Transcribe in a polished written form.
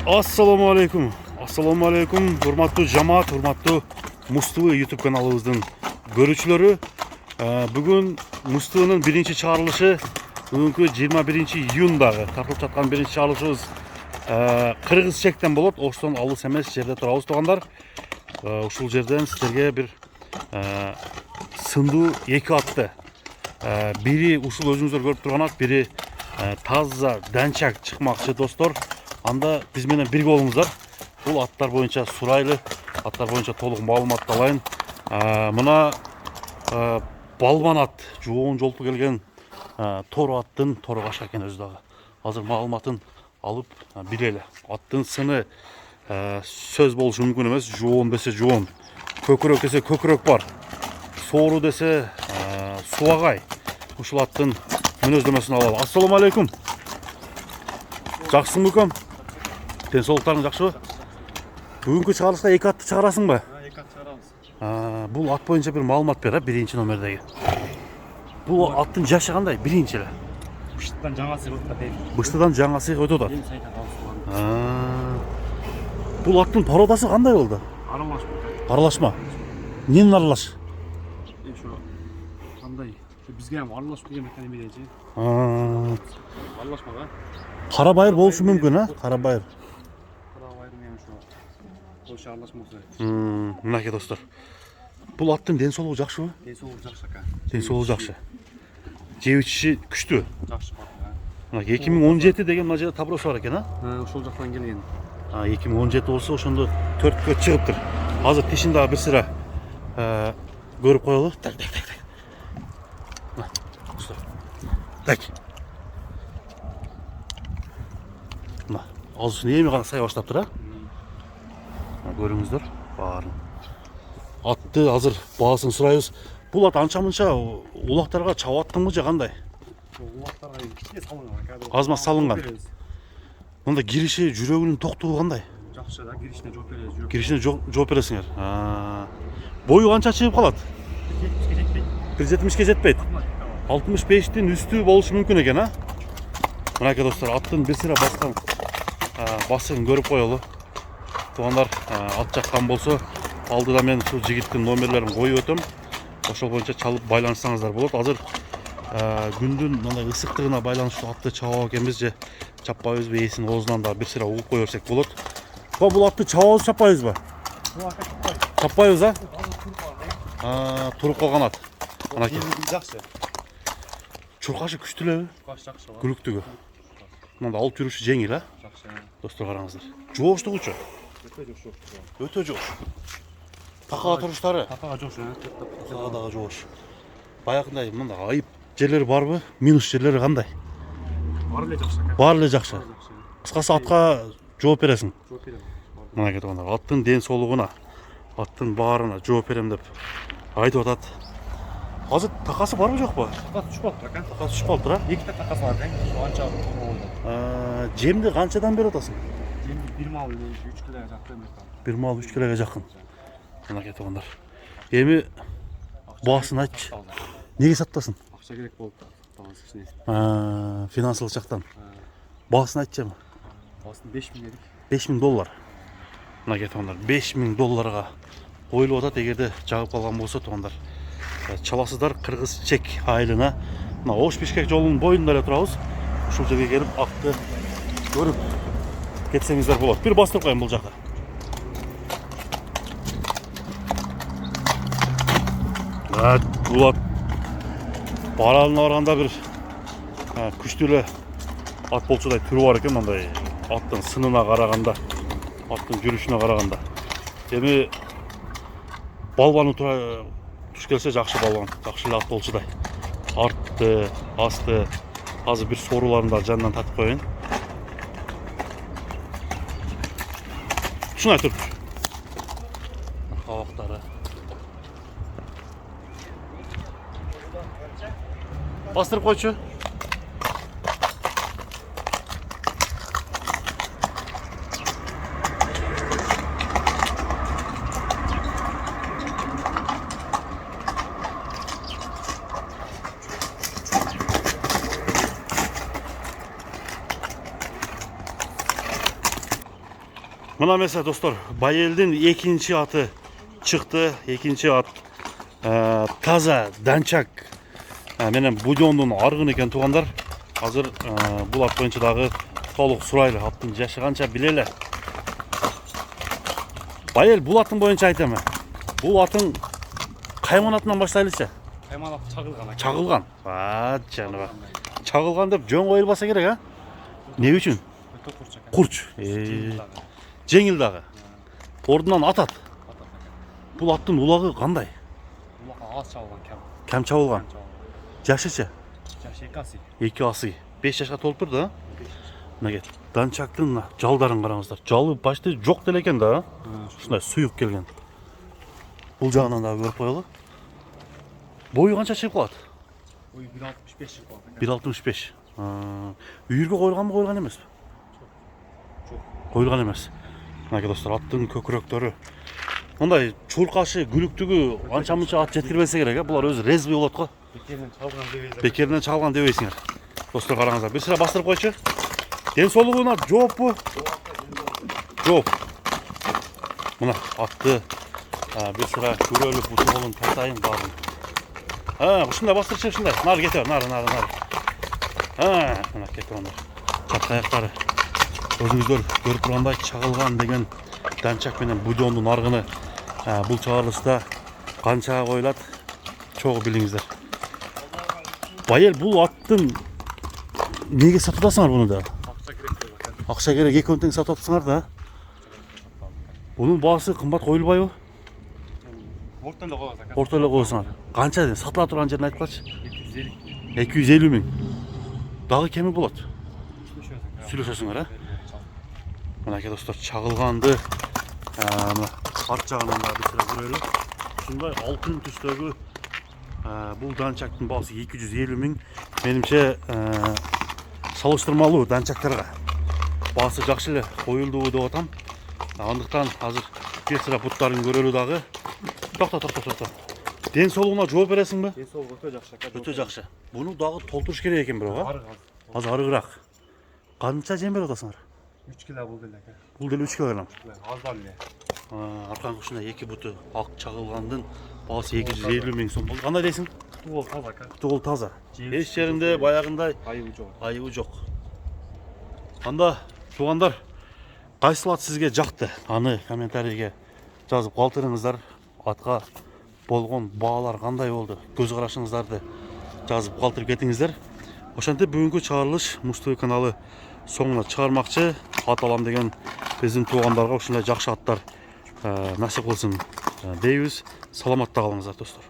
Assalamualaikum. Assalamualaikum. Hurmatlı cemaat, hurmatlı Mustafa YouTube kanalımızın görüşçüleri. Bugün Mustafa'nın birinci çağrılışı, bugünkü 21 iyundağı tartılıp жатқан birinci çağrılışımız Kırgız çekten bolup, oşton alыс эмес жерде турабыз тугандар. Ушул жерден сиздерге bir сындуу эки атты. Biri ушул өзүңүздөр көрүп турган ат, biri таза данчак чыкмакчы достор. Анда биз менен бирге болуңуздар. Бул аттар боюнча сурайлы, аттар боюнча толук маалымат алайын. Мына балбан ат, жоон жолту келген тор аттын тору кашка экен өзү дагы. Азыр маалыматын алып билели. Аттын сыны сөз болушу мүмкүн эмес. Жоон десе жоон, көкүрөк десе көкүрөк бар. Соору десе суагай. Ушул аттын мүнөздөмөсүн алалы. Ассаламу алейкум. Жакшысыңбы көм? Денсаулыктарың жакшыбы? Бүгүнкү чыгарылышта эки атты чыгарасыңбы? Эки ат чыгарабыз. Бул ат боюнча бир маалымат бер, биринчи номердеги. Бул аттын жашы кандай? Биринчи эле. Быштыдан жаңасы өтүп атат. Быштыдан жаңасы өтүп атат. Эң сайта калсылган. Бул аттын породасы кандай болду? Аралаш. Аралашма. Эмненин аралаш? Ошо кандай? Бизге ham аралаш деген экен эмелечи. Аралашмага. Кара байыр болушу мүмкүн, Кара байыр. Кара байыр менен ошо Польша аралашмасы. Мынакей достор. Бул аттын ден соолугу жакшыбы? Ден соолугу жакшы экен. Ден соолугу жакшы. Жеп ичиши күчтүү. Жакшы бар. Мына 2017 деген мына жерде таброосу бар экен, Ошол жактан келген. 2017 болсо ошондо 4кө чыгыптыр. Азыр тишин дагы бир сыра көрүп коелу. Так. Так. Мына азысын эми гана сая баштаптыр, көрүңүздөр баарын. Атты азыр баасын сурайбыз. Бул ат анча-мынча улактарга чабып аттыңбы же кандай? Улактарга кичине салынган. Аз-маз салынган. Мында кириши, жүрөгүнүн токтугу кандай? Жакшы да, киришине жооп беребиз. Киришине жооп бересиңер. Бою канча чыгып калат? 170ке жетпейт. 65тин үстү болушу мүмкүн экен, Мынакей достор, аттын бир сыра баскан басын көрүп коелу. Тугандар, ат жаккан болсо, алдыда мен ушул жигиттин номерлерин коюп өтөм. Ошол боюнча чалып байланышсаңыздар болот. Азыр күндүн мындай ысыктыгына байланыштуу атты чабап экенбиз же чаппайбызбы, ээсинин оозунан да бир сыра угуп кое берсек болот. Бул атты чабабыз, чаппайбызбы? Чаппайбыз, туруп калган ат. Мынакей. Жакшы. Чуркашы күчтүү элеби? Жакшы. Күрүктүгү. Мында алып жүрүшү жеңил, Жакшы. Достор караңыздар. Жооштугучу? Өтө жоош. Такага туруштары? Такага жоош. Такага дагы жоош. Баягындай мында айып жерлери барбы? Минус жерлери кандай? Баары эле жакшы экен. Баары эле жакшы. Кыскасы атка жооп бересиң. Жооп берем. Мына кеткенде аттын ден соолугуна, аттын баарына жооп берем деп айтып атат. Азыр такасы барбы жокпу? Такасы түшүп калыптыр экен. Такасы түшүп калыптыр, Эките такасы бар экен. Анча Жемди канчадан берип атасың? Жемди 1 мал 3 килога жакын. 1 мал 3 килога жакын. Мына кеткендар. Эми баасын айтчы. Неге сатасың? Акча керек болуп сатабыз кичине. Финансылык жактан. Баасын айтчы. Баасын 5000 дедик. $5000. Мына кеткендар $5000 коюлуп атат эгерде жагып калган болсо тугандар. Чаласыздар Кыргыз чек айылына. Мына Ош Бишкек жолунун боюнда эле турабыз. Ушул жерге келип атты көрүп кетсеңиздер болот. Бир бастырып коеюн бул жака. Бул ат баралына барганда бир күчтүү эле ат болчудай түрү бар экен, мындай аттын сынына караганда, аттын жүрүшүнө караганда. Эми балбаны туш келсе жакшы балбан, жакшы эле ат болчудай. Артты, асты, азыр бир сооруларын да жанынан татып коеюн. Ушуна тур. Кабактары. Бастырып койчу. Mına mesela dostlar, Bayel'din ikinci atı çıktı. İkinci at taza, dançak. Benim budondun argın eken tuğanlar. Hazır bu at boyunca dağı толық сұрайлы. Аттың жашы қанша білелі. Байел, бұл аттың boyunca айтамы. Бұл аттың қайман атынан баштайлышы. Қайман аты чағылған. Чағылған. Жаны бақ. Чағылған деп жөн қойылбаса керек, а? Не үшін? Құрч. Жеңіл дағы. Ордынан атат. Бұл аттың улағы қандай? Улағы аз чағылған кәм. Кәм чағылған. Жашышы? Жашы 2 асый. 2 асый. 5 жашқа толып тұрды, а? Мына кет. Данчактың жалдарын қараңыздар. Жалы башты жоқ деле екен да. Шындай сұйық келген. Бұл жағынан да көріп қойылы. Бойы қанша шығып қалады? Бойы 1.65 шығып қалады. 1.65. Үйірге қойылған мы, қойылған емес? Жоқ. Қойылған емес. Мына достар, аттың көкіректері. Ондай чурқашы, күліктігі анша-мұнша ат жеткірбесе керек. Бұлар өзі резвый болады ғой. Бекерінен чағылған демейсіңер. Достар қараңыздар. Bir sıra bastırıp koyçu. Den soluğuna job bu. Job. Buna attı. Bir sıra görölüp bu solun tatayın barın. Şunda bastırıp şunda. Nar getir. Nar. Buna getir onlar. Çat ayakları. Özünüzдөр көріп тұрғандай чағылған деген данчак менен будондун аргыны бул чыгарылышта канчага коюлат чогуу билиңиздер. Байел, бул аттын неге сатып атасыңар буну да? Акча керек, экөөнү тең сатып атасыңар да. Бунун баасы кымбат коюлбайбы? Ортада коесуң. Ортада коесуңар. Канча ден сатыла турган жерин айткылачы? 250. 250 миң. Дагы кеми болот? Сүйлөшөсүңөр, а? Мынакей достор, чагылганды арт жагынан да бир көрөлү. Ушундай алтын түстөгү бул данчактын баасы 250 миң. Менимче салыштырмалуу данчактарга баасы жакшы эле коюлду деп атам. Андыктан азыр бир sıra буттарын көрөлү дагы. Токто. Ден соолугуна жооп бересиңби? Ден соолугу өтө жакшы. Өтө жакшы. Буну дагы толтуруш керек экен бирок, а? Азыр арыгыраак. Канча жем берип атасыңар? 3 кило бул деле. Бул деле 3 килограмм. Аздан эле. Аркан кушунда 2 буту ак чагылгандын баасы 250 миң сом. Кандай дейсиң? Тугул таза. Тугул таза. Эч жеринде баягындай айыбы жок. Анда туугандар, кайсыл ат сизге жакты? Аны комментарийге жазып калтырыңыздар. Атка болгон баалар кандай болду? Көз карашыңыздарды жазып калтырып кетиңиздер. Ошентип бүгүнкү чыгарылыш Муз-ТV каналы соңуна чыгармакчы. Ат алам деген биздин туугандарга ушундай жакшы аттар насип кылсын дейбиз. Саламатта калыңыздар достор.